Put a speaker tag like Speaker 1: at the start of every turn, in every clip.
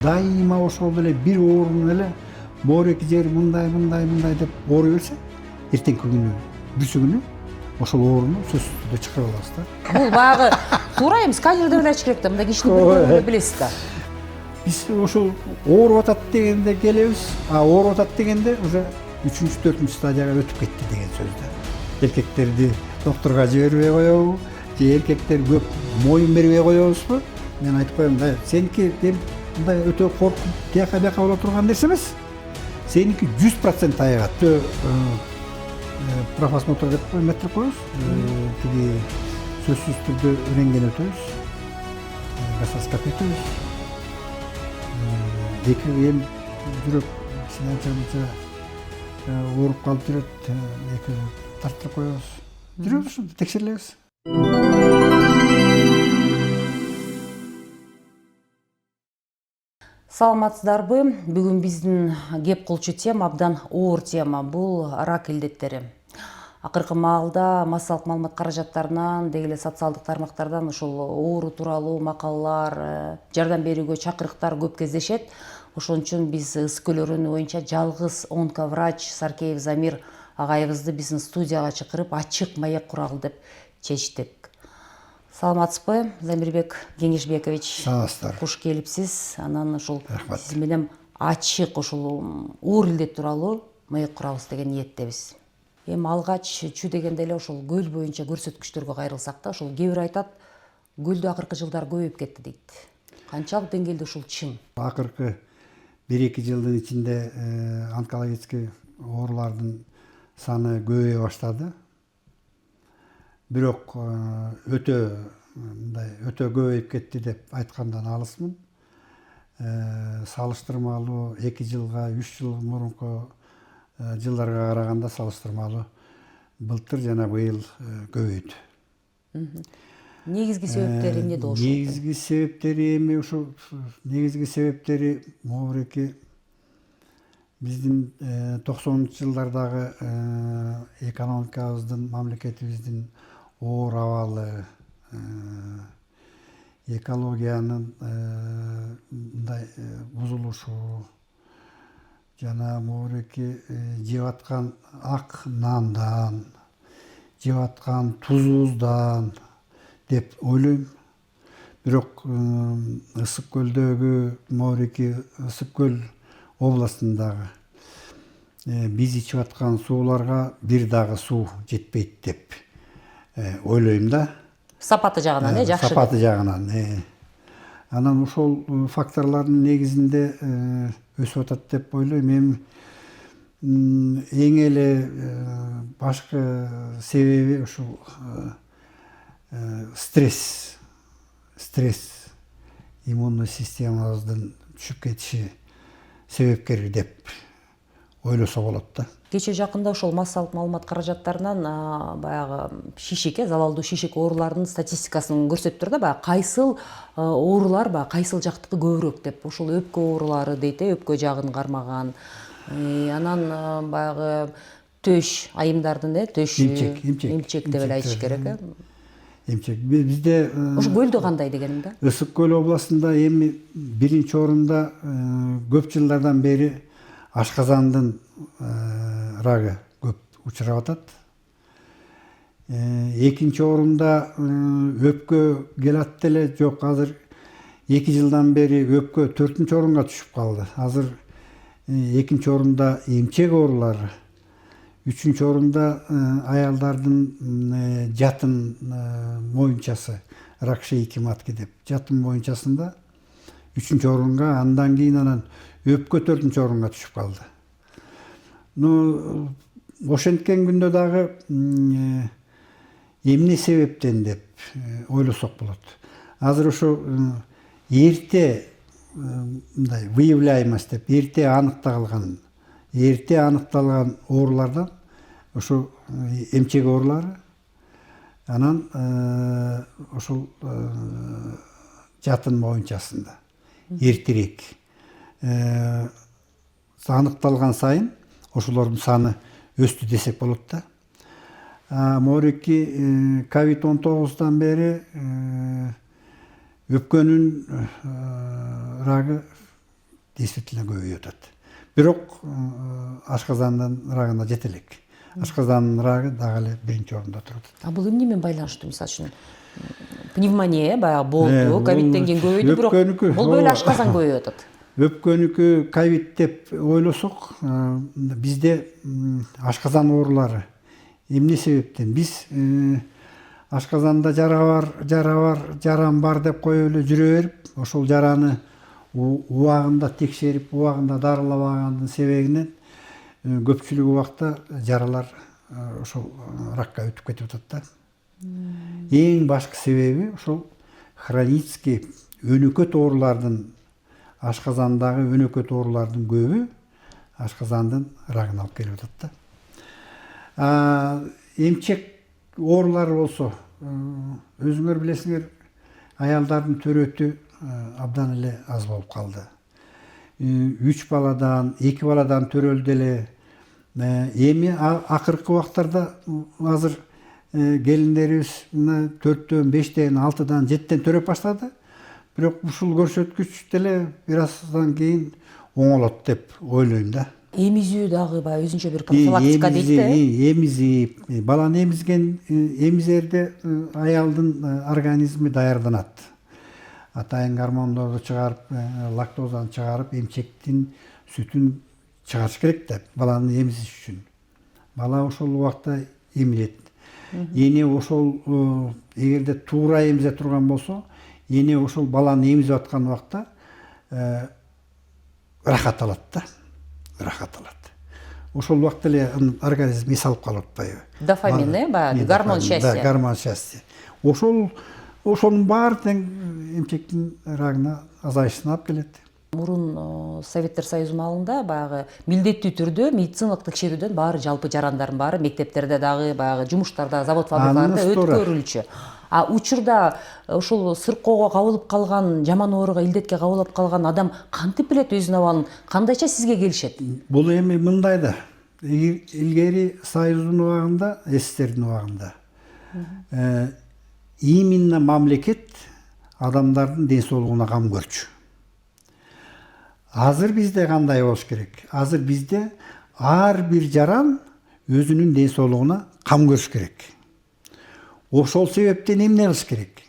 Speaker 1: Дайыма ошол эле бир оорунун эле моореки жери мындай деп ооруй берсе, эртеңки күнү, бүрсү күнү ошол ооруну сөзсүз түрдө чыгарып алабыз да.
Speaker 2: Бул баягы туура эми сканерде эле ачыш керек да, мындай кишини көргөндө билесиз да.
Speaker 1: Биз ошол ооруп атат дегенде келебиз, ооруп атат дегенде уже 3-4 стадияга өтүп кетти деген сөз да. Эркектерди докторго жибербей коебу, же эркектер көп моюн бербей коебузбу? Мен айтып коем да, сеники мындай өтө коркуп тияка бияка боло турган нерсе эмес. Сеники 100% айыгат. Профосмотр деп метрип коебуз. Тиги сөзсүз түрдө рентген өтөбүз. Гастроскопия өтөбүз. Эки эм жүрөк синанча ооруп калып жүрөт. Эки тартып коебуз. Жүрөбүз ушинтип текшерилебиз.
Speaker 2: Саламатсыздарбы? Бүгүн биздин кеп кылчу тема абдан оор тема. Бул рак илдеттери. Акыркы маалда массалык маалымат каражаттарынан, деги эле социалдык тармактардан ушул оору тууралуу макалалар, жардам берүүгө чакырыктар көп кездешет. Ошон үчүн биз ысык көл өрөөнү боюнча жалгыз онковрач Саркеев Замир агайыбызды биздин студияга чакырып, ачык маек куралы деп чечтик. Саламатсызбы, Замирбек Кеңешбекович?
Speaker 1: Саламатсыздар.
Speaker 2: Куш келипсиз. Анан ушул сиз менен ачык ушул оор илдет тууралуу маек курабыз деген ниеттебиз. Эми алгач чү дегенде эле ошол көл боюнча көрсөткүчтөргө кайрылсак да, ошол кээ бир айтат, көлдө акыркы жылдары көбөйүп кетти дейт. Канчалык деңгээлде ушул чын?
Speaker 1: Акыркы 1-2 жылдын ичинде онкологический оорулардын саны көбөйө баштады. Бирок өтө көбөйүп кетти деп айткандан алысмын. Салыштырмалуу 2 жылга, 3 жыл мурунку жылдарга караганда салыштырмалуу былтыр жана быйыл көбөйдү.
Speaker 2: Негизги себептери эмнеде ошол?
Speaker 1: Негизги себептери эми ушул негизги себептери моореки биздин 90-ч жылдардагы экономикабыздын, мамлекетибиздин оор абалы, экологиянын мындай бузулушу жана моореки жеп аткан ак нандан, жеп аткан тузубуздан деп ойлойм. Бирок ысык көлдөгү моореки ысык көл областындагы биз ичип аткан сууларга бир дагы суу жетпейт деп ойлойм да.
Speaker 2: Сапаты жагынан, жакшы.
Speaker 1: Сапаты жагынан. Анан ошол факторлордун негизинде өсүп атат деп ойлойм. Эң эле башкы себеби ушул стресс иммундуу системабыздын түшүп кетиши себепкер деп ойлосо болот да.
Speaker 2: Кече жакында ошол массалык маалымат каражаттарынан баягы шишик, залалдуу шишик ооруларынын статистикасын көрсөттүр да, баягы кайсыл оорулар, кайсыл жактыкы көбүрөөк деп. Ошол өпкө оорулары дейт, өпкө жагын кармаган. Анан баягы төш айымдардын, төш эмчек деп эле айтыш керек.
Speaker 1: Эмчек бизде
Speaker 2: ошо көлдө кандай дегеним да?
Speaker 1: Ысык көл областында эми биринчи орунда көп жылдардан бери ашказандын рагы көп учурап атат. Экинчи орунда өпкө келат эле, жок, азыр 2 жылдан бери өпкө 4-нчү орунга түшүп калды. Азыр 2-нчи орунда эмчек оорулары, 3-нчү орунда аялдардын жатын моюнчасы, рак шейки матки деп. Жатын моюнчасында 3-нчү орунга, андан кийин анан өпкө 4-нчү орунга түшүп калды. Ошенткен күндө дагы эмне себептен деп ойлосок болот. Азыр ошо эрте мындай выявляемость деп, эрте аныкталган оорулардан ошо эмчек оорулары, анан ошол жатын моюнчасында эртерээк аныкталган сайын ошолордун саны өстү десек болот да. Моореки COVID-19 бери өпкөнүн рагы действительно көбөйүп атат. Бирок ашказандын рагына жете элек. Ашказандын рагы дагы эле биринчи орунда туруп атат.
Speaker 2: А бул эмне менен байланыштуу? Мисалы үчүн пневмония баягы болду, ковидтен кийин көбөйдү, бирок болбой эле ашказан көбөйүп атат.
Speaker 1: Өпкөнүкү ковид деп ойлосок, бизде ашказан оорулары эмне себептен? Биз ашказанда жарам бар деп коюп эле жүрө берип, ошол жараны убагында текшерип, убагында дарылабагандын себебинен көпчүлүк убакта жаралар ошол ракка өтүп кетип атат да. Эң башкы себеби ошол хронический өнөкөт оорулардын, ашказандагы өнөкөт оорулардын көбү ашказандын рагын алып келип атат да. Эмчек оорулары болсо, өзүңөр билесиңер, аялдардын төрөтү абдан эле аз болуп калды. 3 баладан, 2 баладан төрөлдү эле. Эми акыркы убактарда азыр келиндерибиз 4-төн, 5-тен, 6-дан, 7-тен төрөп баштады. Бирок ушул көрсөткүч деле бир аздан кийин оңолот деп ойлойм да.
Speaker 2: Эмизүү дагы баягы өзүнчө бир профилактика дейт да.
Speaker 1: Эмизип, баланы эмизерде аялдын организми даярданат. Атайын гормондорду чыгарып, лактозаны чыгарып, эмчектин сүтүн чыгарыш керек да, баланы эмизиш үчүн. Бала ошол убакта эмилет. Эне ошол эгерде туура эмизе турган болсо, эне ошол баланы эмизип аткан убакта рахат алат да. Рахат алат. Ошол убакта эле организм эс алып калып атпайбы?
Speaker 2: Дофамин, баягы гормон счастья.
Speaker 1: Да, гормон счастья. Ошонун баары тең эмчектин рагына азайышына алып келет.
Speaker 2: Мурун Советтер Союзу маалында баягы милдеттүү түрдө медициналык текшерүүдөн баары жалпы жарандардын баары мектептерде дагы, баягы жумуштарда, завод фабрикаларда өткөрүлчү. А учурда ошол сыркоого кабылып калган, жаман ооруга, илдетке кабылып калган адам кантип билет өзүнүн абалын, кандайча сизге келишет? Бул
Speaker 1: эми мындай да. Илгери Союздун убагында, СССРдин убагында именно мамлекет адамдардын ден соолугуна кам көрчү. Азыр бизде кандай болуш керек? Азыр бизде ар бир жаран өзүнүн ден соолугуна кам көрүш керек. Ошол себептен эмне кылыш керек?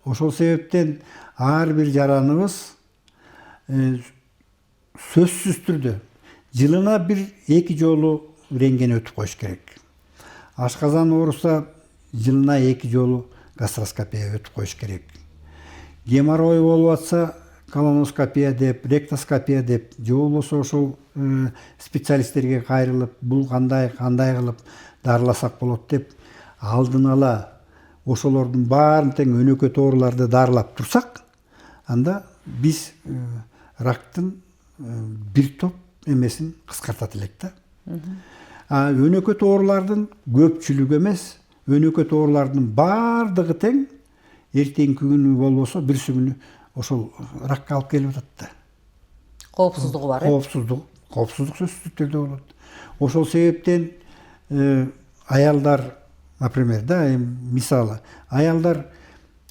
Speaker 1: Ошол себептен ар бир жараныбыз сөзсүз түрдө жылына 1-2 жолу рентген өтүп коюш керек. Ашказан ооруса жылына 2 жолу гастроскопия өтүп коюш керек. Геморрой болуп атса колоноскопия деп, ректоскопия деп, же болбосо ошол специалисттерге кайрылып, бул кандай кылып дарыласак болот деп алдын ала ошолордун баарын тең өнөкөт ооруларды дарылап турсак, анда биз рактын бир топ эмесин кыскартат элек да. Өнөкөт оорулардын көпчүлүгү эмес, өнөкөт оорулардын баардыгы тең эртеңки күнү болбосо бирси күнү ошол ракка алып келип атат да.
Speaker 2: Коопсуздугу бар,
Speaker 1: Коопсуздук сөзсүз түрдө болот. Ошол себептен аялдар, например, мисалы, аялдар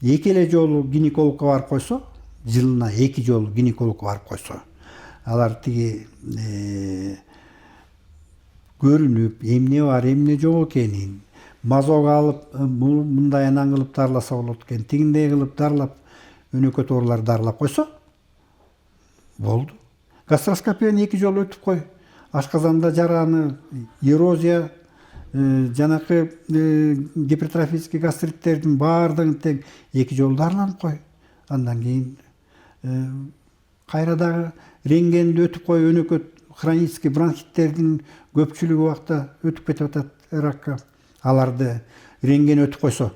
Speaker 1: 2 эле жолу гинекологко барып койсо, жылына 2 жолу гинекологко барып койсо, алар тиги көрүнүп, эмне бар, эмне жок экенин, мазок алып, мындай анан кылып дарыласа болот экен, тигиндей кылып дарылап, өнөкөт ооруларды дарылап койсо, болду. Гастроскопияны 2 жолу өтүп кой. Ашказанда жараны, эрозия, жанакы гипертрофический гастриттердин баардыгын тең 2 жолу дарыланып кой. Андан кийин кайра рентгенди өтүп кой, өнөкөт хронический бронхиттердин көпчүлүгү убакта өтүп кетип атат ракка. Аларды рентген өтүп койсо,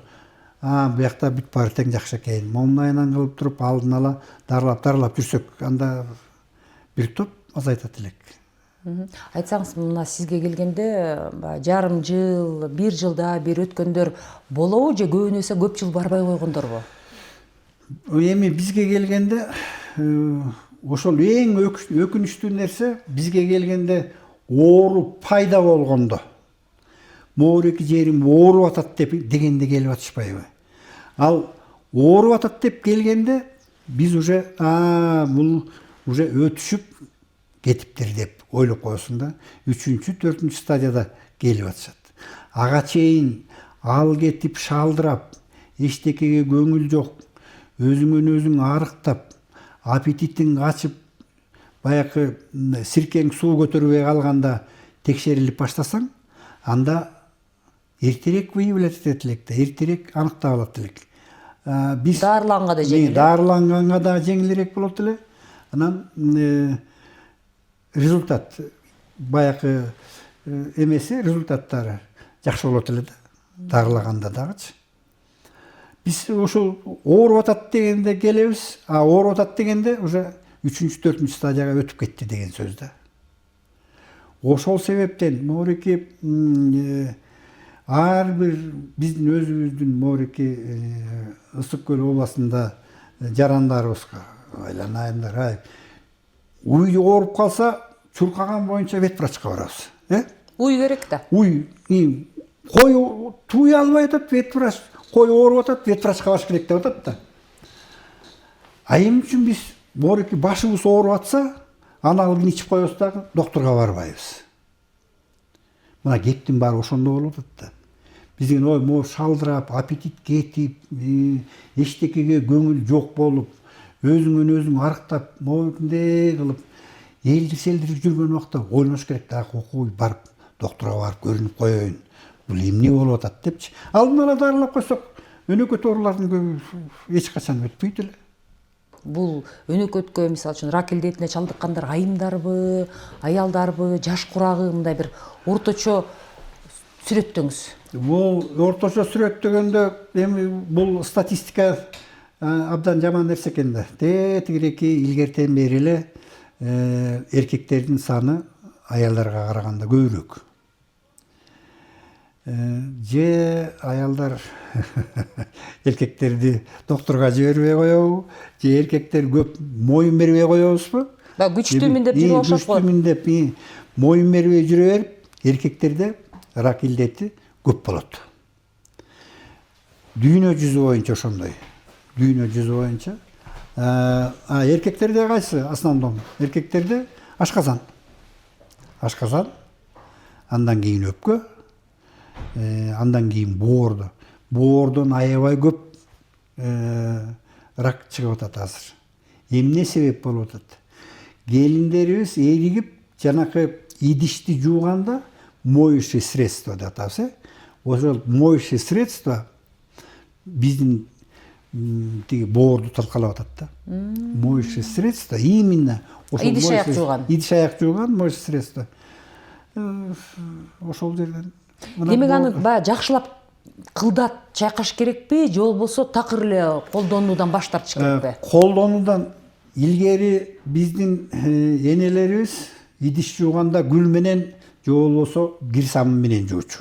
Speaker 1: буякта бүт баары тең жакшы экен. Момунайынан кылып туруп алдын ала дарылап жүрсөк, анда бир топ азайтат элек.
Speaker 2: Айтсаңыз, мына сизге келгенде жарым жыл, 1 жылда бир өткөндөр болобу же көбүнесе көп жыл барбай койгондорбу?
Speaker 1: Эми бизге келгенде ошол эң өкүнүчтүү нерсе, бизге келгенде оору пайда болгондо, моорики жерим ооруп атат дегенде келип атышпайбы? Ал ооруп атат деп келгенде биз уже бул уже өтүшүп кетиптир деп ойлоп коесуң да. 3-4 стадияда келип атышат. Ага чейин ал кетип шалдырап, эчтекеге көңүл жок, өзүңөн өзүң арыктап, аппетитиң качып, баягы сиркең суу көтөрбөй калганда текшерилип баштасаң, анда эртерээк выявлять этет элек да, эртерээк аныктап алат элек. Биз
Speaker 2: Даарыланганга да жеңил.
Speaker 1: Даарыланганга да жеңилирээк болот эле. Анан результат баягы эмеси, результаттары жакшы болот эле да. Даарылаганда дагычы. Биз ошол ооруп атат дегенде келебиз, а ооруп атат дегенде уже 3-4 стадияга өтүп кетти деген сөз да. Ошол себептен моореки ар бир биздин өзүбүздүн моореки Ысык көл областында жарандарыбызга айланайындар, уй ооруп калса, чуркаган боюнча вет врачка барабыз.
Speaker 2: Уй керек да.
Speaker 1: Уй, кой туй албай атат, вет врач, кой ооруп атат, вет врачка барыш керек деп атат да. А эмне үчүн биз моореки башыбыз ооруп атса, аналыгын ичип коебуз дагы, докторго барбайбыз. Мына кептин баары ошондо болуп атат да. Биздин могу шалдырап, аппетит кетип, эчтекеге көңүл жок болуп, өзүңөн өзүң арыктап, могундай кылып, элдир-селдир жүргөн убакта ойлош керек да, окуй барып, докторго барып көрүнүп коеюн. Бул эмне болуп атат депчи. Алдын ала дарылап койсок, өнөкөт оорулардын көбү эч качан өтпөйт эле.
Speaker 2: Бул өнөкөткө, мисалы үчүн, рак илдетине чалдыккандар айымдарбы, аялдарбы, жаш курагы, мындай бир орточо сүрөттөңүз.
Speaker 1: Бул орточо сүрөттөгөндө эми бул статистика абдан жаман нерсе экен да. Тегиреки илгертен бери эле эркектердин саны аялдарга караганда көбүрөөк. Же аялдар эркектерди докторго жибербей коебу, же эркектер көп моюн бербей коебузбу?
Speaker 2: Күчтүүмүн деп жүрүп алышат го.
Speaker 1: Күчтүүмүн деп моюн бербей жүрө берип, эркектерде рак илдети көп болот. Дүйнө жүзү боюнча ошондой. Дүйнө жүзү боюнча. Эркектерде кайсы основном? Эркектерде ашказан. Ашказан, андан кийин өпкө, андан кийин боордо. Боордон аябай көп рак чыгып атат азыр. Эмне себеп болуп атат? Келиндерибиз эригип, жанакы идишти жууганда моющее средство деп атабыз. Ошол моющее средство биздин тиги боорду талкалап атат да. Моющее средство именно ошол
Speaker 2: идиш аяк жууган.
Speaker 1: Идиш аяк жууган моющее средство. Ошол жерден.
Speaker 2: Демек аны баягы жакшылап кылдат чайкаш керекпи, же болбосо такыр эле колдонуудан баш тартыш керекпи?
Speaker 1: Колдонуудан илгери биздин энелерибиз идиш жууганда гүл менен же болбосо кир сабын менен жуучу.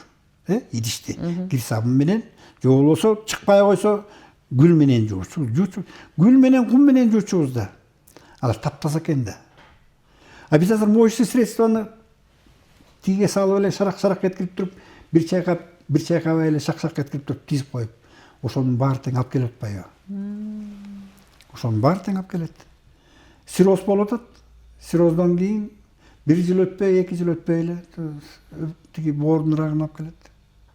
Speaker 1: Идишти кир сабын менен же болбосо чыкпай койсо гүл менен жуучу. Гүл менен кум менен жуучубуз да. Алар таптаза экен да. А биз азыр моющее средствону тиге салып эле шарак эткирип туруп, бир чайкабай эле шак эткирип туруп тизип коюп, ошонун баары тең алып келип атпайбы? Ошонун баары тең алып келет. Сироз болуп атат. Сироздон кийин 1 жыл өтпөй, 2 жыл өтпөй эле тиги боордун рагын алып келет.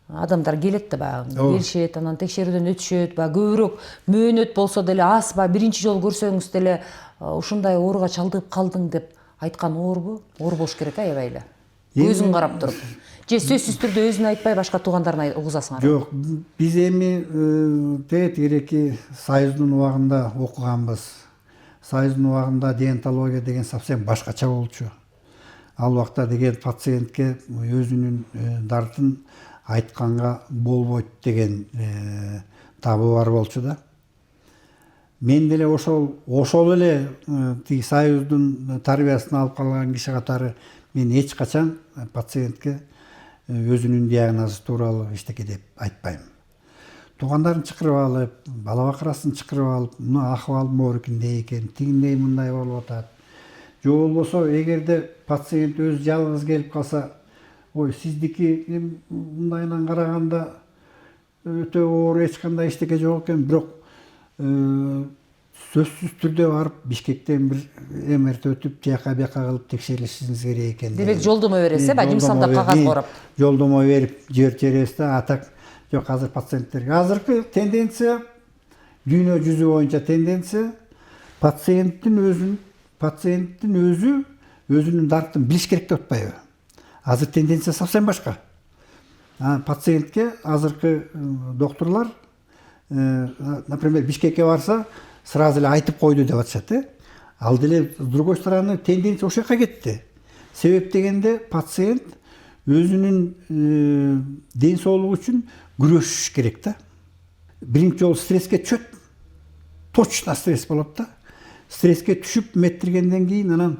Speaker 2: Адамдар келет да баягы, келишет, анан текшерүүдөн өтүшөт, баягы көбүрөөк мөөнөт болсо деле, аз баягы биринчи жолу көрсөңүз деле ушундай ооруга чалдыгып калдың деп айткан оорбу? Оор болуш керек аябай эле. Көзүн карап туруп. Же сөзсүз түрдө өзүн айтпай башка туугандарына угузасыңар?
Speaker 1: Жок, биз эми тегиреки Союздун убагында окуганбыз. Союздун убагында диентология деген совсем башкача болчу. Ал убакта деген пациентке өзүнүн дартын айтканга болбойт деген табуу бар болчу да. Мен деле ошол эле тиги Союздун тарбиясын алып калган киши катары мен эч качан пациентке өзүнүн диагнозу тууралуу эчтеке деп айтпайм. Туугандарын чакырып алып, бала бакырасын чакырып алып, мына акыбал моорукиндей экен, тигиндей мындай болуп атат. Же болбосо эгерде пациент өзү жалгыз келип калса, ой, сиздики мындайынан караганда өтө оор, эч кандай эчтеке жок экен, бирок сөзсүз түрдө барып Бишкектен бир МРТ өтүп, жака бияка кылып текшеришиңиз керек экен.
Speaker 2: Демек жолдомо бересиз, бажымсалда кагаз короп.
Speaker 1: Жолдомо берип жиберебиз да, атак жок азыр пациенттерге. Азыркы тенденция, дүйнө жүзү боюнча тенденция, пациенттин өзү өзүнүн дарттын билиш керек деп атпайбы? Азыр тенденция совсем башка. Пациентке азыркы докторлар, например, Бишкекке барса, сразу эле айтып койду деп атышат. Ал деле с другой стороны тенденция ошол жака кетти. Себеп дегенде пациент өзүнүн ден соолугу үчүн күрөшүш керек да. Биринчи жолу стресске түшөт. Точно стресс болот да. Стресске түшүп меттиргенден кийин анан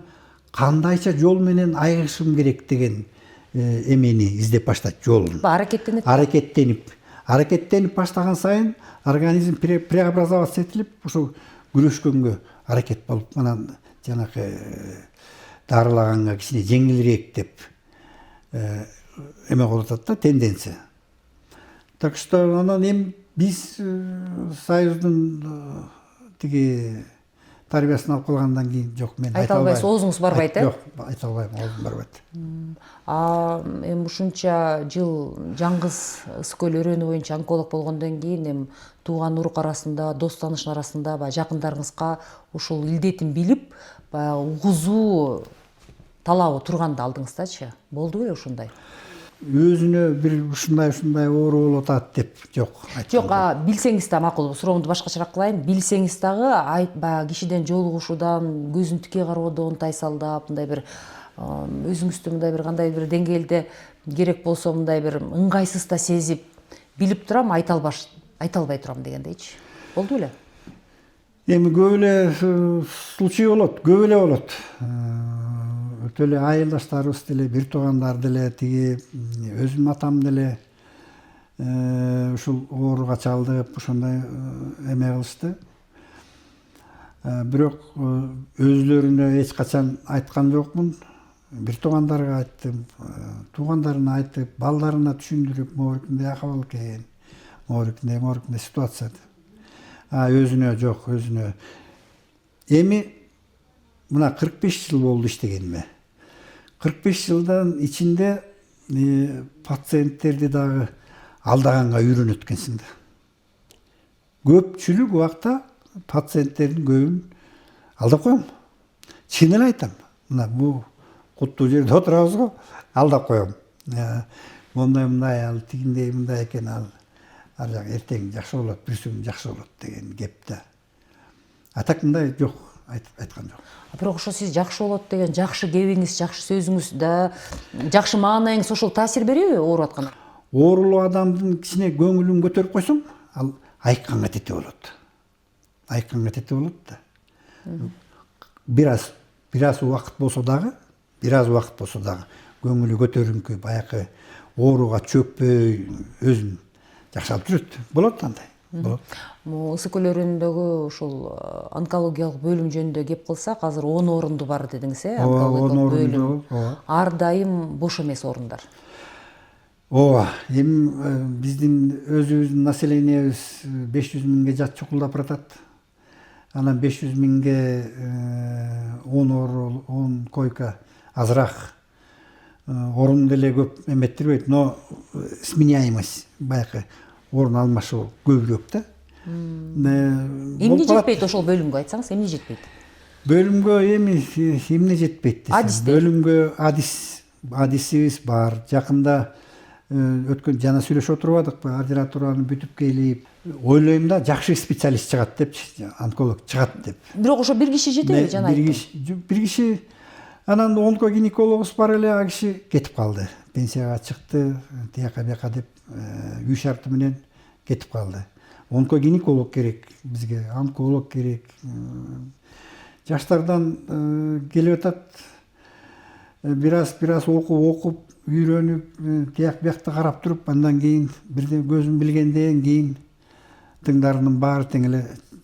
Speaker 1: кандайча жол менен айыгышым керек деген эмени издеп баштайт, жолун. Аракеттенип баштаган сайын организм преобразоваться этилип, ошо күрөшкөнгө аракет болуп, анан жанакы дарылаганга кичине жеңилирээк деп эме болуп атат да, тенденция. Так что анан эми биз Союздун тиги тарбиясын алып калгандан кийин жок, мен
Speaker 2: айта албайсыз, оозуңуз барбайт,
Speaker 1: Жок, айта албайм, оозум барбайт.
Speaker 2: Эми ушунча жыл жаңгыз ысык-көл өрөөнү боюнча онколог болгондон кийин эми тууган урук арасында, дос таныштын арасында баягы жакындарыңызга ушул илдетин билип, баягы угузуу талабы турганда алдыңыздачы? Болду беле ушундай?
Speaker 1: Өзүнө бир ушундай оору болуп атат деп жок.
Speaker 2: Жок, билсеңиз да макул, суроомду башкачараак кылайын. Билсеңиз дагы баягы кишиден жолугушуудан, көзүн тике кароодон тайсалдап, мындай бир өзүңүздү мындай бир кандай бир деңгээлде керек болсо мындай бир ыңгайсыз да сезип, билип турам, айта албай турам дегендейчи. Болду беле?
Speaker 1: Эми көп эле случай болот, көп эле болот. Өтө эле айылдаштарыбыз деле, бир туугандар деле, тиги өзүмдүн атам деле ушул ооруга чалдыгып, ошондой эме кылышты. Бирок өзлөрүнө эч качан айткан жокмун. Бир туугандарга айттым, туугандарына айтып, балдарына түшүндүрүп, моорукундай акыбал экен, моорукундай ситуация. Өзүнө жок, өзүнө. Эми мына 45 жыл болду иштегениме. 45 жылдан ичинде пациенттерди дагы алдаганга үйрөнөт экенсиң да. Көпчүлүк убакта пациенттердин көбүн алдап коем. Чын эле айтам. Мына бул куттуу жерде отурабыз го, алдап коем. Мындай, ал тигиндей мындай экен, ал ар жак эртең жакшы болот, бүрсүң жакшы болот деген кеп да. Так мындай жок, айткан жок.
Speaker 2: Бирок ошо сиз жакшы болот деген жакшы кебиңиз, жакшы сөзүңүз да, жакшы маанайыңыз ошол таасир береби ооруп атканда?
Speaker 1: Оорулуу адамдын кичине көңүлүн көтөрүп койсоң, ал айыкканга тете болот. Айыкканга тете болот да. Бир аз убакыт болсо дагы, көңүлү көтөрүңкү, баягы ооруга чөкпөй, өзүн жакшалып жүрөт. Болот андай. Болот.
Speaker 2: Ысык-көл өрөөнүндөгү ушул онкологиялык бөлүм жөнүндө кеп кылсак, азыр 10 орунду бар дедиңиз, онкологиялык бөлүм. Ар дайым бош эмес орундар.
Speaker 1: Ооба, эми биздин өзүбүздүн населениябыз 500 миңге жат чукулдап баратат. Анан 500 миңге 10 койка азыраак. Орун деле көп эметтирбейт, но сменяемость баягы орун алмашуу көбүрөөк да.
Speaker 2: Эмне жетпейт ошол бөлүмгө, айтсаңыз, эмне жетпейт?
Speaker 1: Бөлүмгө эмне жетпейт десем, бөлүмгө адисибиз бар. Жакында өткөн жана сүйлөшүп отурбадыкпы, ординатураны бүтүп келип, ойлойм да, жакшы специалист чыгат депчи, онколог чыгат деп.
Speaker 2: Бирок ошо бир киши жетеби, жана айттым.
Speaker 1: Бир киши, анан онкогинекологубуз бар эле, а киши кетип калды. Пенсияга чыкты, тияка бияка деп үй шарты менен кетип калды. Онкогинеколог керек бизге, онколог керек. Жаштардан келип атат. Бир аз окуп, үйрөнүп, тияк биякты карап туруп, андан кийин бирден көзүн билгенден кийин тыңдарынын баары тең эле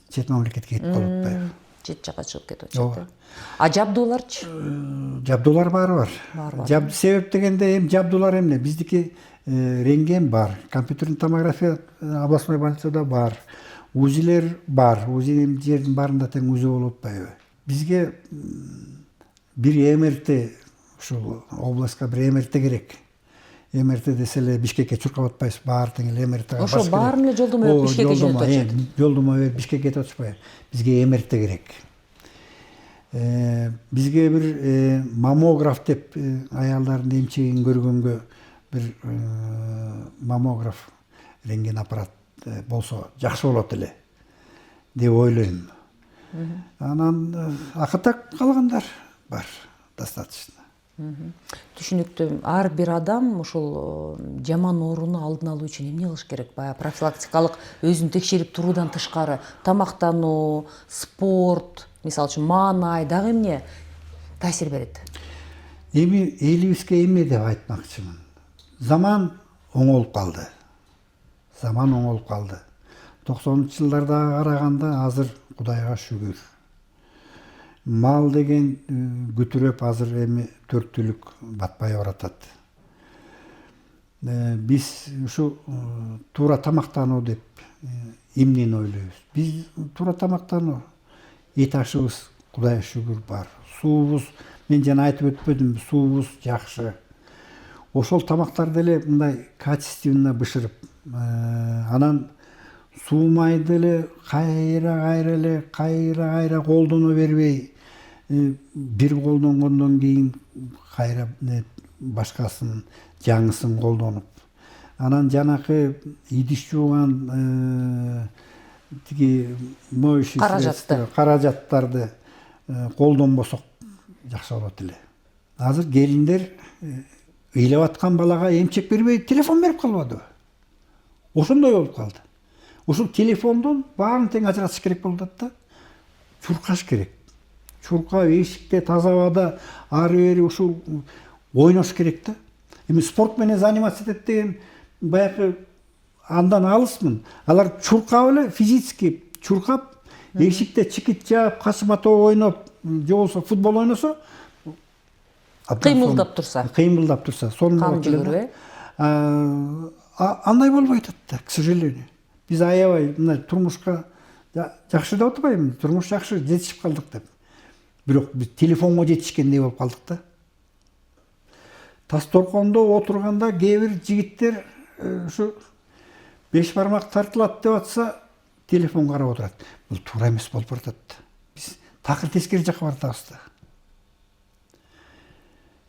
Speaker 1: чет мамлекетке кетип калып атпайбы.
Speaker 2: Чет жакка чыгып кетип атат. А жабдууларчы?
Speaker 1: Жабдуулар баары бар. Себеп дегенде эми жабдуулар эмне? Биздики рентген бар, компьютерный томография областной больницада бар, УЗИлер бар. УЗИ жердин баарында тең УЗИ болуп атпайбы? Бизге бир МРТ, ушул областка бир МРТ керек. МРТ десе эле Бишкекке чуркап атпайсыз, баары тең эле МРТга баш керек.
Speaker 2: Ошо баарын эле жолдомо берип Бишкекке жөнөтүп атышат.
Speaker 1: Жолдомо берип Бишкекке кетип атышпайбы? Бизге МРТ керек. Бизге бир маммограф деп аялдардын эмчегин көргөнгө бир маммограф рентген аппарат болсо жакшы болот эле деп ойлойм. Анан акытак калгандар бар достаточно.
Speaker 2: Түшүнүктүү. Ар бир адам ушул жаман ооруну алдын алуу үчүн эмне кылыш керек? Баягы профилактикалык өзүн текшерип туруудан тышкары тамактануу, спорт, мисалы үчүн маанай дагы эмне таасир берет?
Speaker 1: Эми элибизге эмне деп айтмакчымын. Заман оңолуп калды. 90-жылдардагы караганда азыр Кудайга шүгүр. Мал деген күтүрөп азыр эми 4 түлүк батпай баратат. Биз ушу туура тамактануу деп эмнени ойлойбуз? Биз туура тамактануу, эт ашыбыз Кудайга шүгүр бар. Суубуз, мен жана айтып өтпөдүмбү, суубуз жакшы. Ошол тамактарды эле мындай качественно бышырып, анан суумайды эле кайра колдоно бербей, бир колдонгондон кийин кайра башкасын, жаңысын колдонуп, анан жанакы идиш жууган тиги моющий каражаттарды колдонбосок жакшы болот эле. Азыр келиндер ыйлап аткан балага эмчек бербей телефон берип калбадыбы? Ошондой болуп калды. Ушул телефондон баарын тең ажыратыш керек болуп атат да. Чуркаш керек. Чуркап эшикте, таза абада ары бери ушул ойнош керек да. Эми спорт менен заниматься этет деген баягы андан алысмын. Алар чуркап эле физически чуркап, эшикте чикит жаап, касыматоо ойноп, же болбосо футбол ойносо,
Speaker 2: кыймылдап турса,
Speaker 1: сонун болот эле. Андай болбой атат да, к сожалению. Биз аябай мына турмушка жакшы деп атпайбы, турмуш жакшы, жетишип калдык деп. Бирок биз телефонго жетишкендей болуп калдык да. Тас торкондо отурганда кээ бир жигиттер ушу 5 бармак тартылат деп атса, телефон карап отурат. Бул туура эмес болуп баратат. Биз такыр тескери жакка баратабыз да.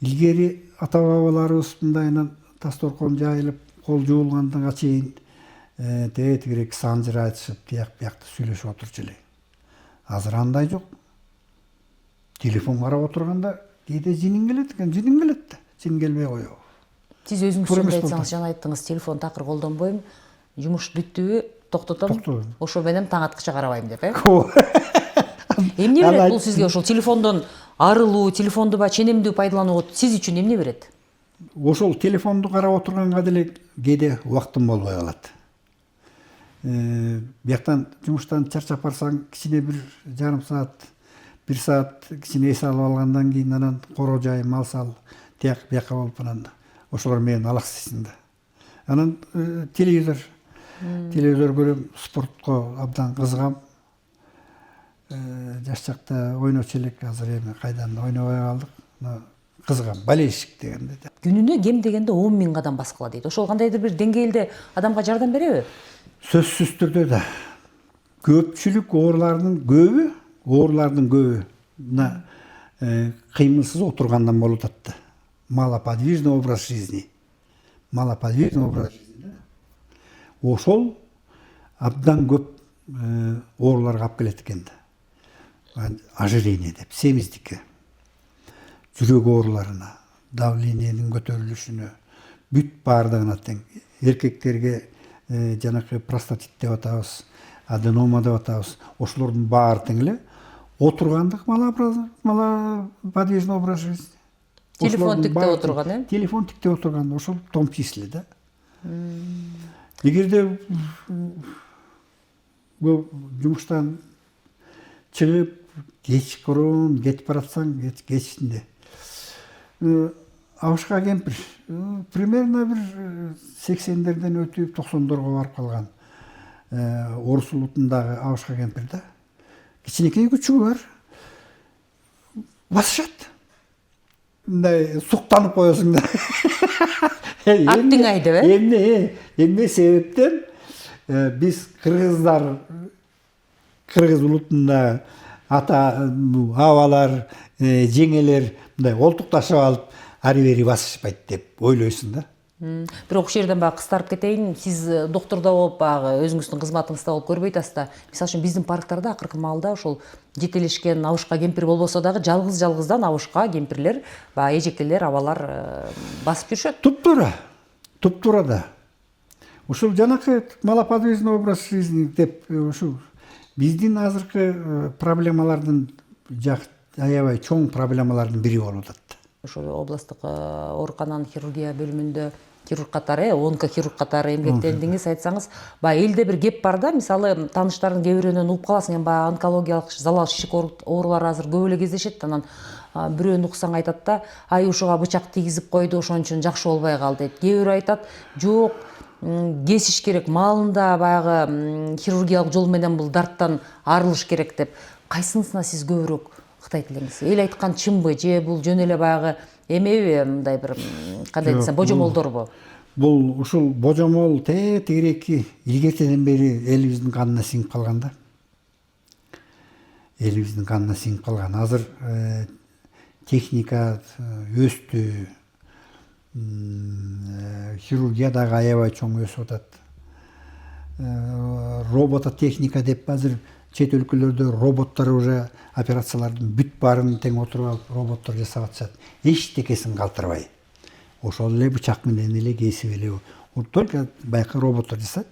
Speaker 1: Илгери ата-бабаларыбыз мындайынан тас торкон жайылып, кол жуулганга чейин тегерек санжыр айтышып, тияк биякты сүйлөшүп отурчу эле. Азыр андай жок. Телефон карап отурганда кээде жинин келет экен, да. Жин келбей коёбу.
Speaker 2: Сиз өзүңүз сөзүндө айтсаңыз, жана айттыңыз, телефон такыр колдонбойм, жумуш бүттүбү, токтотом, ошо менен таң аткыча карабайм деп, Эмне берет бул сизге ошол телефондон арылуу, телефонду ченемдүү пайдалануу сиз үчүн эмне берет?
Speaker 1: Ошол телефонду карап отурганга деле кээде убактым болбой калат. Бияктан жумуштан чарчап барсаң, кичине бир жарым саат, 1 саат кичине эс алып алгандан кийин анан коро жай, мал сал, тияк бияка болуп анан ошолор менен алаксыйсың да. Анан телевизор көрөм, спортко абдан кызыгам. Жаш чакта ойночу элек, азыр эми кайдан ойнобой калдык. Кызыгам, болельщик дегенде.
Speaker 2: Күнүнө кем дегенде 10 000 кадам баскыла дейт. Ошол кандайдыр бир деңгээлде адамга жардам береби?
Speaker 1: Сөзсүз түрдө да. Көпчүлүк оорулардын көбү мына кыймылсыз отургандан болуп атат. Малоподвижный образ жизни. Ошол абдан көп ооруларга алып келет экен да. Ожирение деп, семиздикке, жүрөк ооруларына, давлениянын көтөрүлүшүнө, бүт баардыгына тең. Эркектерге жанакы простатит деп атабыз, аденома деп атабыз. Ошолордун баары тең эле отургандык малоподвижный образ жизни.
Speaker 2: Телефон тиктеп отурган,
Speaker 1: Телефон тиктеп отурган, ошол том числе да. Эгерде жумуштан чыгып, кечкурун кетип баратсаң, кечинде абышка кемпир примерно бир 80-дерден өтүп 90-дорго барып калган. Орус улутундагы Абышка кемпир да. Кичинекей күчүгү бар. Басышат. Мындай суктанып коесуң да.
Speaker 2: Аттың айдып,
Speaker 1: Эмне себептен биз кыргыз улутунда абалар, жеңелер мындай олтукташып алып ары бери басышпайт деп ойлойсуң да.
Speaker 2: Бирок ушул жерден баягы кыстарып кетейин, сиз доктурда болуп баягы өзүңүздүн кызматыңызда болуп көрбөй атасызда. Мисалы үчүн биздин парктарда акыркы маалда ошол жетелешкен абышка кемпир болбосо дагы жалгыздан абышка кемпирлер, баягы эжекелер, абалар басып жүрүшөт.
Speaker 1: Туптура да. Ушул жанакы малоподвижный образ жизни деп ушул биздин азыркы проблемалардын аябай чоң проблемалардын бири болуп атат.
Speaker 2: Ошол областтык оорукананын хирургия бөлүмүндө хирург катары, онкохирург катары эмгектендиңиз, айтсаңыз, баягы элде бир кеп бар да, мисалы тааныштардын кээ бирөөнөн угуп каласың, баягы онкологиялык залал шишик оорулар азыр көп эле кездешет, анан бирөөнү уксаң айтат да, ай ушуга бычак тийгизип койду, ошон үчүн жакшы болбой калды дейт. Кээ бирөө айтат, жок, кесиш керек, маалында баягы хирургиялык жол менен бул дарттан арылыш керек деп. Кайсынысына сиз көбүрөөк ыктай элеңиз? Эл айткан чынбы же бул жөн эле баягы эмеби, мындай бир кандай десем, божомолдорбу?
Speaker 1: Бул ушул божомол тегиреки илгертеден бери элибиздин канына сиңип калган да. Элибиздин канына сиңип калган. Азыр техника өстү, хирургия дагы аябай чоң өсүп атат. Робототехника деп азыр чет өлкөлөрдө роботтор уже операциялардын бүт баарын тең отуруп алып роботтор жасап атышат. Эчтекесин калтырбай. Ошол эле бычак менен эле кесип эле. Только байкы роботтор жасайт.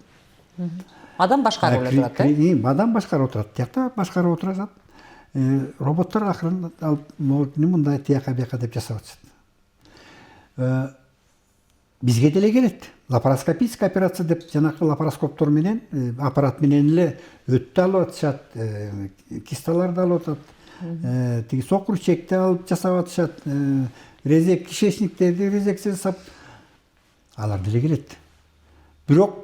Speaker 2: Адам башкарып эле турат,
Speaker 1: Адам башкарып отурат. Тиякта башкарып отурат. Роботтор акырын алып мындай тияка бияка деп жасап атышат. Бизге деле келет. Лапароскопическая операция деп жанакы лапароскоптор менен, аппарат менен эле өттү алып атышат, кисталарды алып атат. Тиги сокур чекти алып жасап атышат. Резек кишечниктерди резекция жасап алар деле келет. Бирок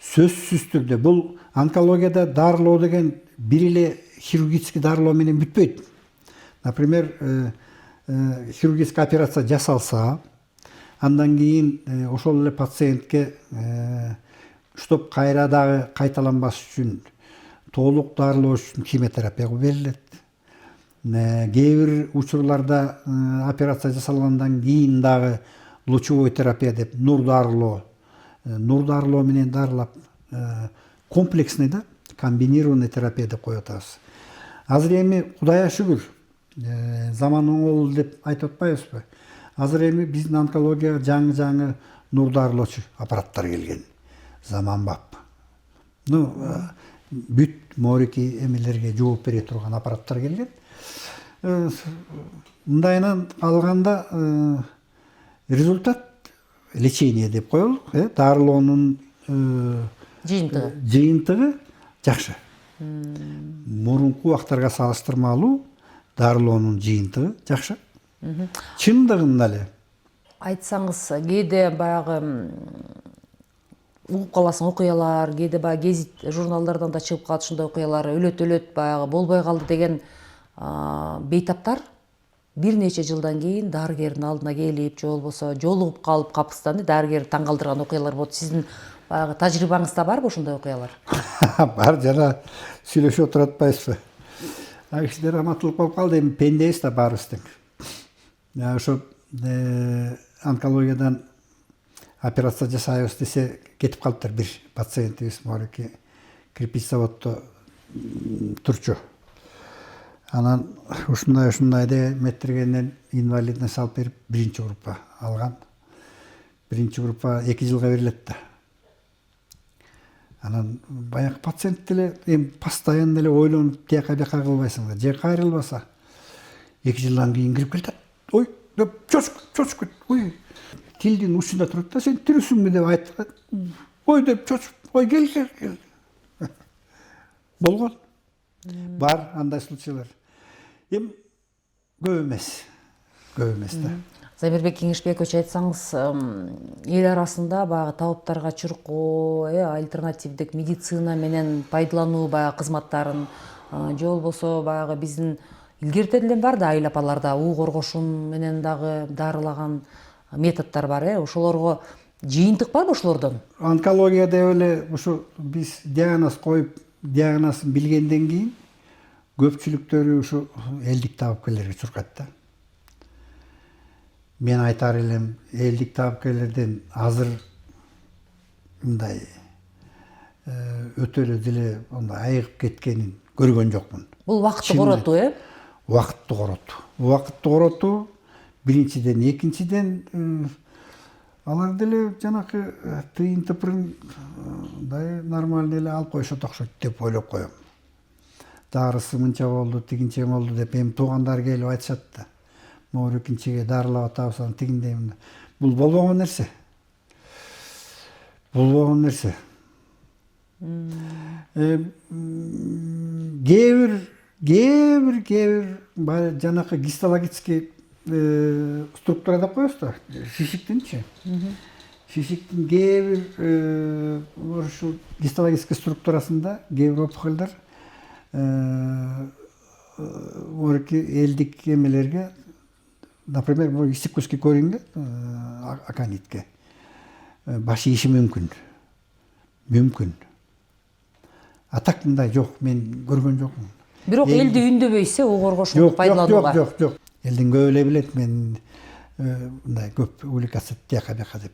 Speaker 1: сөзсүз түрдө бул онкологияда дарылоо деген бир эле хирургический дарылоо менен бүтпөйт. Например, хирургическая операция жасалса, андан кийин ошол эле пациентке чтоб кайра дагы кайталанбаш үчүн толук дарылоо үчүн химиотерапия берилет. Кээ бир учурларда операция жасалгандан кийин дагы лучевой терапия деп нур дарылоо менен дарылап комплексный да, комбинированный терапия деп коюп атабыз. Азыр эми Кудайга шүгүр, заман оңолду деп айтып атпайбызбы? Азыр эми биздин онкологияга жаңы нур дарылоочу аппараттар келген. Заманбап. Бүт морики эмелерге жооп бере турган аппараттар келген. Мындайынан алганда результат лечение деп коелук, дарылоонун жыйынтыгы жакшы. Мурунку убактарга салыштырмалуу дарылоонун жыйынтыгы жакшы. Чындыгында эле
Speaker 2: айтсаңыз, кээде баягы угуп каласың окуялар, кээде баягы гезит журналдардан да чыгып калат ушундай окуялар, өлөт баягы болбой калды деген бейтаптар бир нече жылдан кийин дарыгердин алдына келип, же болбосо жолугуп калып капыстан дарыгерди таң калтырган окуялар болот. Сиздин баягы тажрыйбаңызда барбы ошондой окуялар?
Speaker 1: Бар, жана сүйлөшүп отуруп атпайбызбы? Кишилер аматылык болуп калды, эми пендебиз да баарыбыз тең. Ошо онкологиядан операция жасайбыз десе кетип калыптыр бир пациентибиз, морики кирпич заводдо турчу. Анан ушундай деп меттиргенден инвалидный салып берип, биринчи группа алган. Биринчи группа 2 жылга берилет да. Анан баягы пациент деле эми постоянно эле ойлонуп тияка бияка кылбайсың да. Же кайрылбаса 2 жылдан кийин кирип келет. Ой, деп чочуп кет. Ой, тилдин учунда турат да, сен тирүүсүңбү деп айтат. Ой деп чочуп, ой кел. Болгон. Бар андай случайлар. Эми көп эмес да.
Speaker 2: Замирбек Кеңешбекович, айтсаңыз, эл арасында баягы табыптарга чуркоо, альтернативдик медицина менен пайдалануу баягы кызматтарын, же болбосо баягы биздин илгертеден бар да айыл апаларда уу коргошун менен дагы дарылаган методдор бар, ошолорго жыйынтык барбы ошолордон?
Speaker 1: Онкологияда эле ушу биз диагноз коюп, диагнозун билгенден кийин көпчүлүктөрү ушу элдик табипкерлерге чуркат да. Мен айтар элем, элдик табипкерлерден азыр мындай өтө эле деле айыгып кеткенин көргөн жокмун.
Speaker 2: Бул убакытты коротуу,
Speaker 1: Убакытты коротуу биринчиден, экинчиден алар деле жанакы тыйын тыпырын нормально эле алып коюшат окшойт деп ойлоп коем. Дарысы мынча болду, тигинче болду деп эми туугандар келип айтышат да. Могу экинчиге дарылап атабыз, тигиндей мындай. Бул болбогон нерсе. Кээ бир жанакы гистологический структура деп коебуз да, шишиктинчи. Шишиктин кээ бир ушу гистологический структурасында кээ бир опухолдор элдик эмелерге, например, исиккуский коренге, аконитке баш ийиши мүмкүн. А так мындай жок, мен көргөн жокмун.
Speaker 2: Бирок элди үндөбөйсө уу коргошунду пайдаланууга.
Speaker 1: Жок. Элдин көбү эле билет, мен мындай көп увлекаться тияка бияка деп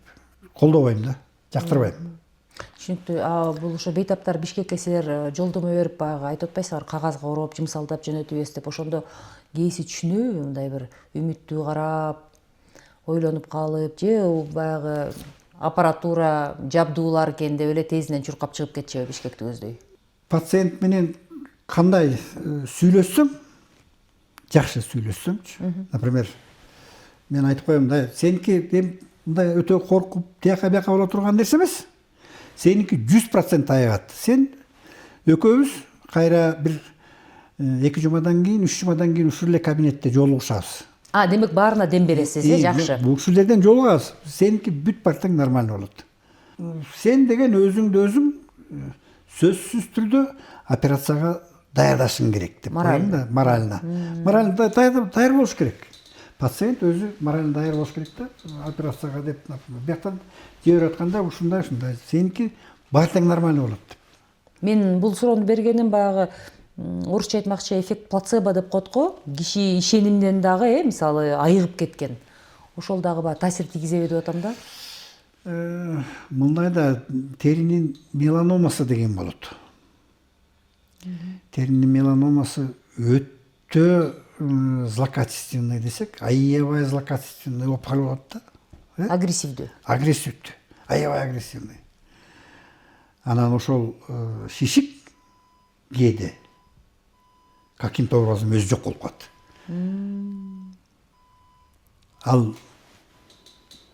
Speaker 1: колдобойм да, жактырбайм.
Speaker 2: Түшүнүктүү. Бул ошо бейтаптар Бишкекке силер жолдомо берип баягы айтып атпайсыңар, кагазга ороп, жымсалдап жөнөтүбүз деп. Ошондо кээси түшүнөбү, мындай бир үмүттүү карап, ойлонуп калып, же баягы аппаратура, жабдуулар экен деп эле тезинен чуркап чыгып кетчүбү Бишкекти көздөй?
Speaker 1: Пациент менен кандай сүйлөшсөм, жакшы сүйлөшсөмчү. Например, мен айтып коем да, сеники мындай өтө коркуп тияка бияка боло турган нерсе эмес. Сеники 100% айыгат. Сен экөөбүз кайра бир 2 жумадан кийин, 3 жумадан кийин ушул эле кабинетте жолугушабыз.
Speaker 2: Демек баарына дем бересиз, жакшы.
Speaker 1: Ушул жерден жолугабыз. Сеники бүт бартың нормально болот. Сен деген өзүңдү өзүң сөзсүз түрдө операцияга даярдашың керек деп коем да, морально. Морально даяр болуш керек. Пациент өзү морально даяр болуш керек да, операцияга деп, бияктан жиберип атканда ушундай. Сеники бартың нормально болот.
Speaker 2: Мен бул суроону бергеним баягы орусча айтмакчы эффект плацебо деп коет го. Киши ишенимден дагы, мисалы, айыгып кеткен. Ошол дагы баягы таасир тийгизеби деп атам да.
Speaker 1: Мындай да, теринин меланомасы деген болот. Теринин меланомасы өтө злокачественный десек, аябай злокачественный опухоль болот да.
Speaker 2: Агрессивдүү,
Speaker 1: аябай агрессивный. Анан ошол шишик кээде каким-то образом өзү жок болуп калат. Ал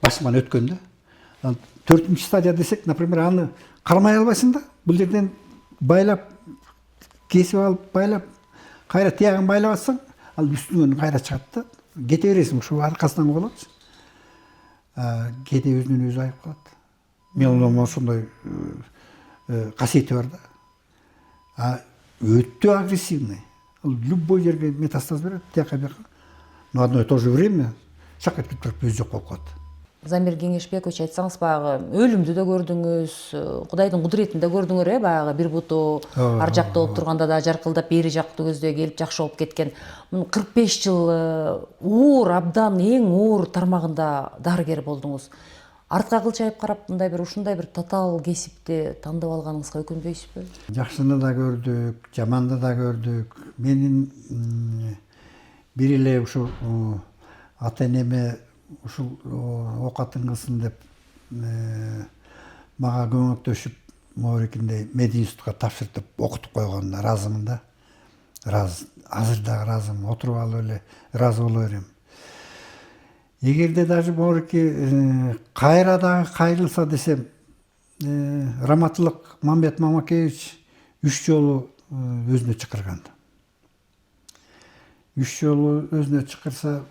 Speaker 1: башыман өткөн да. 4-нчү стадия десек, например, аны кармай албайсың да. Бул жерден байлап, кесип алып, байлап, кайра тиягын байлап атсаң, ал үстүнөн кайра чыгат да. Кете бересиң, ушу аркасынан болот. Кээде өзүнөн өзү айып калат. Меланома ошондой касиети бар да. Өтө агрессивный. Любой жерге метастаз берет, тияка бияка. Но одно и то же время шак этип туруп өзү жок болуп калат.
Speaker 2: Замир Кеңешбекович, айтсаңыз, баягы өлүмдү да көрдүңүз, Кудайдын кудуретин да көрдүңөр, баягы бир буту ар жакта болуп турганда да жаркылдап бери жактуу көздөй келип жакшы болуп кеткен. 45 жыл оор, абдан эң оор тармагында дарыгер болдуңуз. Артка кылчайып карап, мындай бир ушундай бир татаал кесипти тандап алганыңызга өкүнбөйсүзбү? Жакшыны
Speaker 1: да көрдүк, жаманды да көрдүк. Менин бир эле ушу ата-энеме ушул оокатын кылсын деп мага көмөктөшүп, Моорикинде мединститутка тапшыртып окутуп койгонуна ыраазымын да. Азыр дагы ыраазымын. Отуруп алып эле ыраазы боло берем. Эгерде даже Моорики кайра дагы кайрылса десем, Раматылык Мамбет Мамакевич 3 жолу өзүнө чакырган. 3 жолу өзүнө чакырса,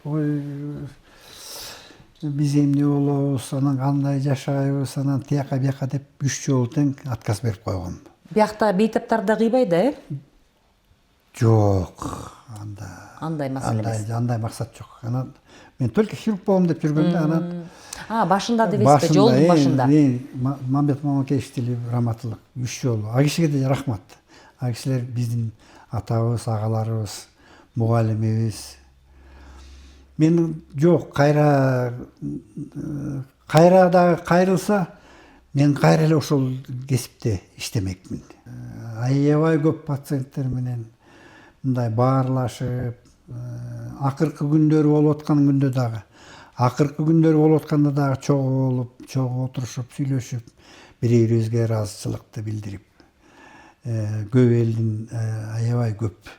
Speaker 1: биз эмне болобуз, анан кандай жашайбыз, анан тияка бияка деп 3 жолу тең отказ берип койгом.
Speaker 2: Биякта бейтаптар да кыйбайт да,
Speaker 1: Жок,
Speaker 2: Андай маселе эмес.
Speaker 1: андай максат жок. Анан мен только хирург болом деп жүргөндө, анан
Speaker 2: Башында дебесизби, жолдун башында.
Speaker 1: Мамбет Мамакеевич тили раматылык 3 жолу. А кишиге да рахмат. А кишилер биздин атабыз, агаларыбыз, мугалимибиз. Мен жок, кайра дагы кайрылса, мен кайра эле ошол кесипте иштемекмин. Аябай көп пациенттер менен мындай баарлашып, акыркы күндөрү болуп аткан күндө дагы, акыркы күндөрү болуп атканда дагы чогуу отурушуп, сүйлөшүп, бири-бирибизге ыраазычылыкты билдирип, көп элдин аябай көп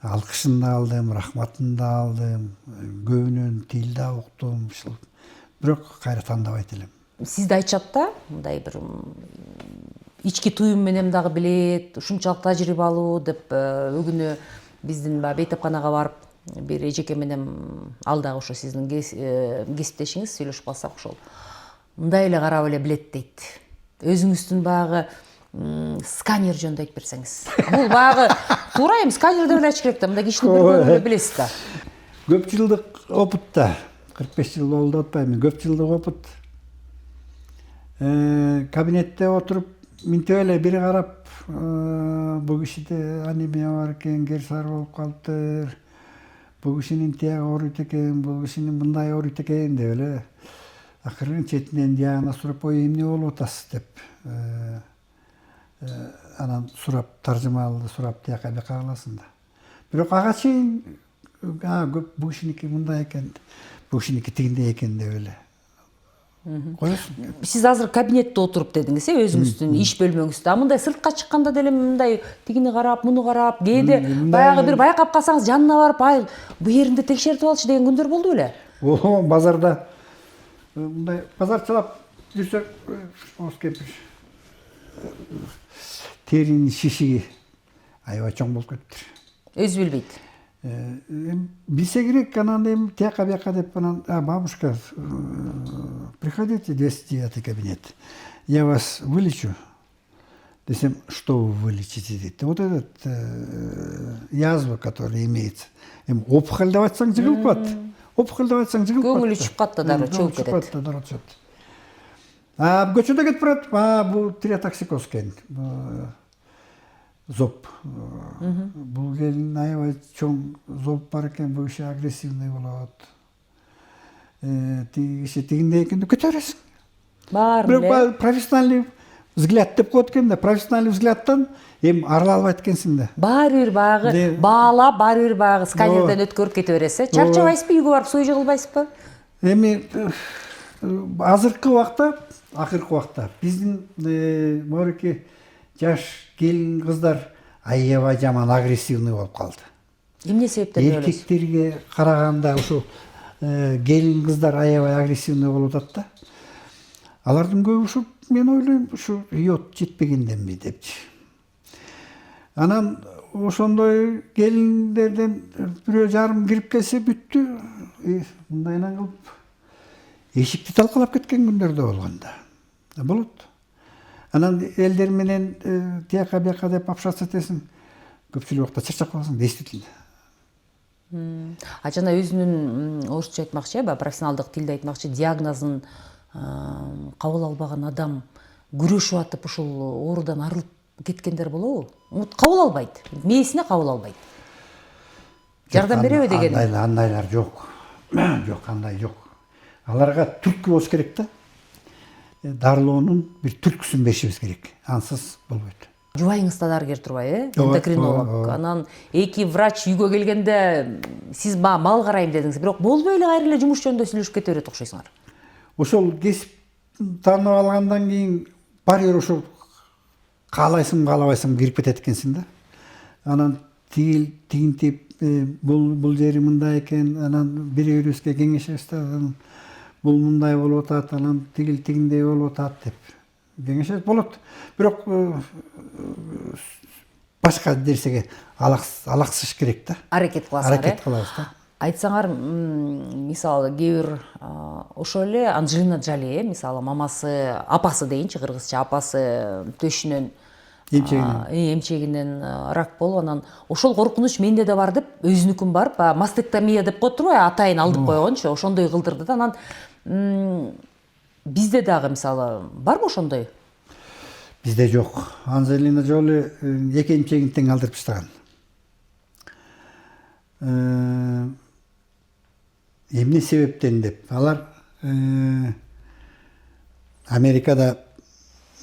Speaker 1: алкышын да алдым, рахматын да алдым, көбүнөн тил да уктум, бирок кайра тандабайт элем.
Speaker 2: Сизди айтышат да, мындай бир ички туюм менен дагы билет, ушунчалык тажрыйбалуу деп бүгүнү биздин бейтапканага барып бир эжеке менен ал дагы ошо сиздин кесиптешиңиз сүйлөшүп калсак ошол мындай эле карап эле билет дейт. Өзүңүздүн багы сканер жөнүндө айтып берсеңиз. Бул багы туура эми сканер деп эле айтыш керек да, мындай кишини көргөндө билесиз да.
Speaker 1: Көп жылдык опытта, 45 жыл болду деп атпайбы, көп жылдык опыт. Кабинетте отуруп минтип эле бири карап, бул кишиде анемия бар экен, герсар болуп калыптыр, бул кишинин тияги ооруйт экен, бул кишинин мындай ооруйт экен деп эле акырын четинен диагноз сурап, ой эмне болуп атасыз деп, анан сурап, таржымалды сурап тияка бияка кыласың да. Бирок ага чейин бул кишиники мындай экен, бул кишиники тигиндей экен деп эле коесуң.
Speaker 2: Сиз азыр кабинетте отуруп дедиңиз, өзүңүздүн иш бөлмөңүздө. А мындай сыртка чыкканда деле мындай тигини карап, муну карап, кээде баягы бир байкап калсаңыз жанына барып, ай, бу жеринде текшертип алчы деген күндөр болду беле?
Speaker 1: Базарда мындай базарчылап жүрсөк, оз кемпир теринин шишиги аябай чоң болуп кетиптир.
Speaker 2: Өзү билбейт.
Speaker 1: Билсе керек, анан эми тияка бияка деп, анан бабушка, приходите, 209 кабинет, я вас вылечу. Десем, что вы вылечите? Вот этот язва, которая имеется. Опухоль давать саң жыгылып калат. Опухоль давать саң жыгылып калат.
Speaker 2: Көңүлү чыгып катты, дароо чөгүп кетет.
Speaker 1: Көчөдө кетип барат, бул тиреотоксикоз экен. Зоб. Бул келин аябай чоң зоб бар экен, бул киши агрессивный болот. Тиги киши тигиндей экен деп көтөрөсүң.
Speaker 2: Бар
Speaker 1: Бирок
Speaker 2: эле.
Speaker 1: профессиональный взгляд деп коет экен да, профессиональный взглядтан эми арыла албайт экенсиң да.
Speaker 2: Баары бир багы баалап, баары бир багы сканерден өткөрүп кете бересиз. Чарчабайсызбы, үйгө барып суу жыгылбайсызбы?
Speaker 1: Эми акыркы убакта биздин морики жаш келин кыздар аябай жаман агрессивный болуп калды.
Speaker 2: Эмне себептен ойлойсуз?
Speaker 1: Эркектерге караганда ушул келин кыздар аябай агрессивный болуп атат да. Алардын көбү ушу, мен ойлойм, ушу йод жетпегенденби депчи. Анан ошондой келиндерден бирөө жарым кирип келсе бүттү. Мындайынан кылып эшикти талкалап кеткен күндөр да болгон да. Болот. Анан элдер менен тияка бияка деп общаться этесиң, көпчүлүк убакта чарчап каласың, действительно.
Speaker 2: Жана өзүнүн орусча айтмакчы, профессионалдык тилде айтмакчы, диагнозун кабыл албаган адам күрөшүп атып ушул оорудан арылып кеткендер болобу? Кабыл албайт, мээсине кабыл албайт. Жардам береби деген.
Speaker 1: Андайлар жок. Жок, андай жок. Аларга түрткү болуш керек да. Дарылоонун бир түрткүсүн беришибиз керек. Ансыз болбойт.
Speaker 2: Жубайыңыз да дарыгер турбайбы, эндокринолог. Анан эки врач үйгө келгенде сиз мал карайм дедиңиз, бирок болбой эле кайра эле жумуш жөнүндө сүйлөшүп кете берет окшойсуңар.
Speaker 1: Ошол кесип таанып алгандан кийин баары ошол каалайсың, каалабайсың кирип кетет экенсиң да. Анан тигинтип бул жери мындай экен, анан бири-бирибизге кеңешебиз да, бул мындай болуп атат, анан тигиндей болуп атат деп кеңешет болот. Бирок башка нерсеге алаксыш керек да.
Speaker 2: Аракет кыласыздар.
Speaker 1: Аракет кылабыз да.
Speaker 2: Айтсаңар, мисалы кээ бир ошол эле Анджелина Джоли, мисалы мамасы, апасы дейинчи кыргызча, апасы төшүнөн эмчегинен рак болуп, анан ошол коркунуч менде да бар деп өзүнүкүн барып мастектомия деп коет турбайбы, атайын алдып койгончу, ошондой кылдырды да. Анан бизде дагы мисалы барбы ошондой?
Speaker 1: Бизде жок. Анджелина Джоли эки эмчегин тең алдырып таштаган. Эмне себептен деп? Алар Америкада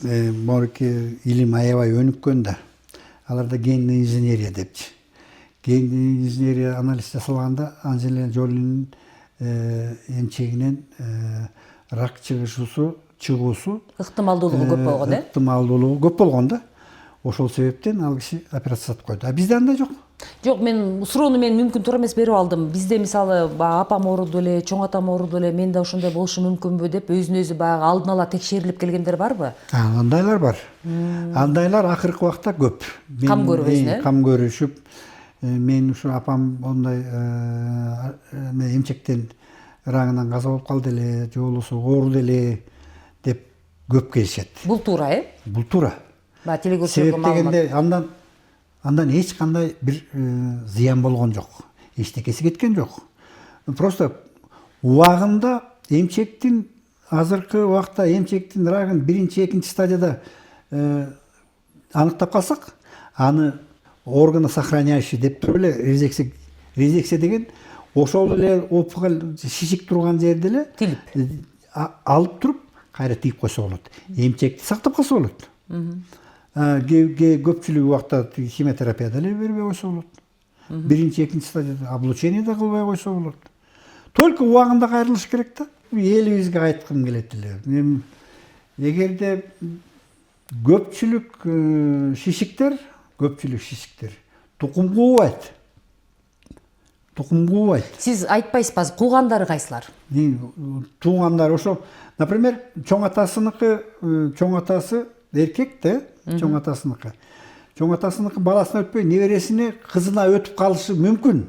Speaker 1: морки илим аябай өнүккөн да. Аларда гендик инженерия депчи. Гендик инженерия анализ жасалганда Анджелина Джолинин эмчегинен рак чыгуусу
Speaker 2: ыктымалдуулугу көп болгон,
Speaker 1: ыктымалдуулугу көп болгон да. Ошол себептен ал киши операция жасап койду. А бизде андай жок.
Speaker 2: Жок, мен суроону мүмкүн туура эмес берип алдым. Бизде мисалы апам ооруду эле, чоң атам ооруду эле, менде ошондой болушу мүмкүнбү деп өзүн өзү баягы алдын ала текшерилип келгендер барбы?
Speaker 1: Андайлар бар. Андайлар акыркы убакта көп.
Speaker 2: Кам көрүп өзүнө?
Speaker 1: Кам көрүшүп, мен ушу апам ондай эмчектен рагынан каза болуп калды эле, же болбосо ооруду эле деп көп келишет.
Speaker 2: Бул туура,
Speaker 1: Бул туура.
Speaker 2: Баягы телегөрчөгө
Speaker 1: Себеп дегенде андан эч кандай бир зыян болгон жок. Эчтекеси кеткен жок. Просто убагында эмчектин азыркы убакта эмчектин рагын биринчи, экинчи стадияда аныктап калсак, аны органосохраняющий деп туруп эле резекция деген ошол эле опухоль шишик турган жерде эле
Speaker 2: тилип
Speaker 1: алып туруп кайра тигип койсо болот. Эмчекти сактап калса болот. Көпчүлүк убакта химиотерапия деле бербей койсо болот. Биринчи, экинчи стадияда облучение да кылбай койсо болот. Только убагында кайрылыш керек да. Элибизге айткым келет эле. Эгерде көпчүлүк шишиктер тукум куубайт.
Speaker 2: Сиз айтпайсызбы, куугандары кайсылар?
Speaker 1: Туугандары ошо, например, чоң атасы эркек да, чоң атасыныкы баласына өтпөй небересине, кызына өтүп калышы мүмкүн.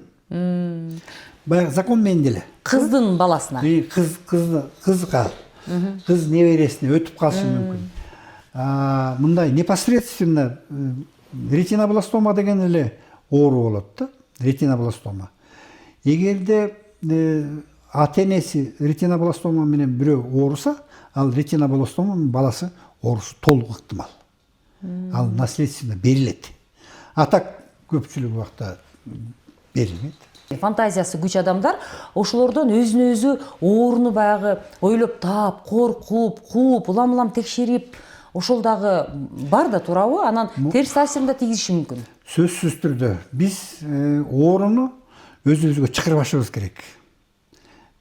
Speaker 1: Баягы закон менен деле.
Speaker 2: Кыздын баласына.
Speaker 1: Кыз небересине өтүп калышы мүмкүн. Мындай непосредственно ретинобластома деген эле оору болот да, ретинобластома. Эгерде ата-энеси ретинобластома менен бирөө ооруса, ал ретинобластоманын баласы оорушу толук ыктымал. Ал наследственно берилет. А так көпчүлүк убакта берилбейт.
Speaker 2: Фантазиясы күч адамдар ошолордон өзүнө өзү ооруну баягы ойлоп таап, коркуп, кууп, улам текшерип, ошол дагы бар да, туурабы? Анан терс таасирин да тийгизиши мүмкүн.
Speaker 1: Сөзсүз түрдө биз ооруну өзүбүзгө чакырбашыбыз керек.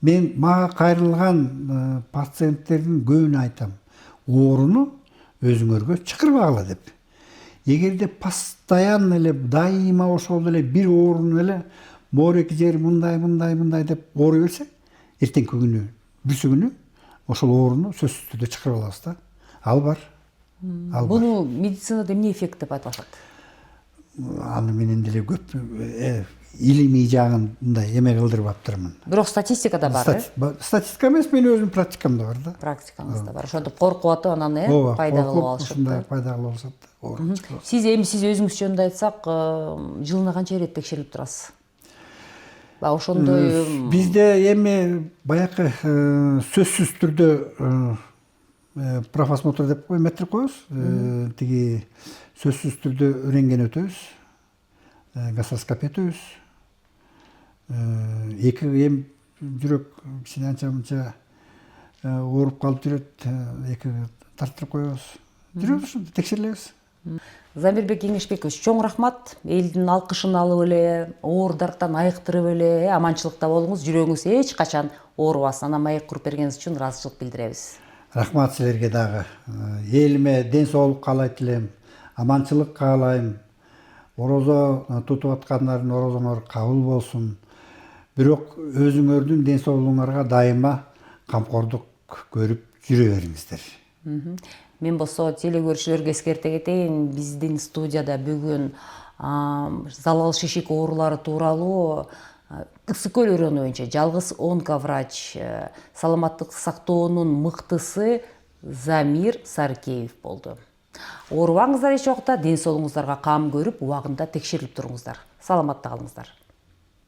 Speaker 1: Мен мага кайрылган пациенттердин көбүнө айтам, ооруну өзүңөргө чакырбагыла деп. Эгерде постоянно эле дайыма ошол эле бир ооруну эле моореки жери мындай деп ооруй берсе, эртеңки күнү, бүрсү күнү ошол ооруну сөзсүз түрдө чакырып алабыз да. Ал бар.
Speaker 2: Буну медицинада эмне эффект деп айтылат?
Speaker 1: Аны менен деле көп илимий жагын мындай эме кылдырбаптырмын.
Speaker 2: Бирок статистикада бар,
Speaker 1: Статистика эмес, менин өзүмдүн практикамда бар да.
Speaker 2: Практикаңызда бар. Ошентип коркуп атып, анан пайда кылып алышат.
Speaker 1: Ушундай пайда кылып алышат.
Speaker 2: Сиз өзүңүз жөнүндө айтсак, жылына канча ирет текшерилип турасыз? Ошондой
Speaker 1: бизде эми баягы сөзсүз түрдө профосмотр деп метрип коебуз. Тиги сөзсүз түрдө рентген өтөбүз, гастроскопия өтөбүз. Эки эм жүрөк кичине анча-мынча ооруп калып жүрөт, эки тартып коебуз. Жүрөбүз ушунда текшерилебиз.
Speaker 2: Замирбек Кеңешбекович, чоң рахмат. Элдин алкышын алып эле, оорудардан айыктырып эле, аманчылыкта болуңуз, жүрөгүңүз эч качан оорубасын. Анан маек куруп бергениңиз үчүн ыраазычылык билдиребиз. Рахмат
Speaker 1: силерге дагы. Элиме ден соолук каалайт элем, аманчылык каалайм. Орозо тутуп аткандардын орозоңор кабыл болсун. Бирок өзүңөрдүн ден соолугуңарга дайыма камкордук көрүп жүрө бериңиздер.
Speaker 2: Мен болсо телекөрүүчүлөргө эскерте кетейин, биздин студияда бүгүн залал шишик оорулары тууралуу ысык көл өрөөнү боюнча жалгыз онковрач, саламаттык сактоонун мыктысы Замир Саркеев болду. Оорубаңыздар эч убакта, ден соолугуңуздарга кам көрүп, убагында текшерип туруңуздар. Саламатта калыңыздар.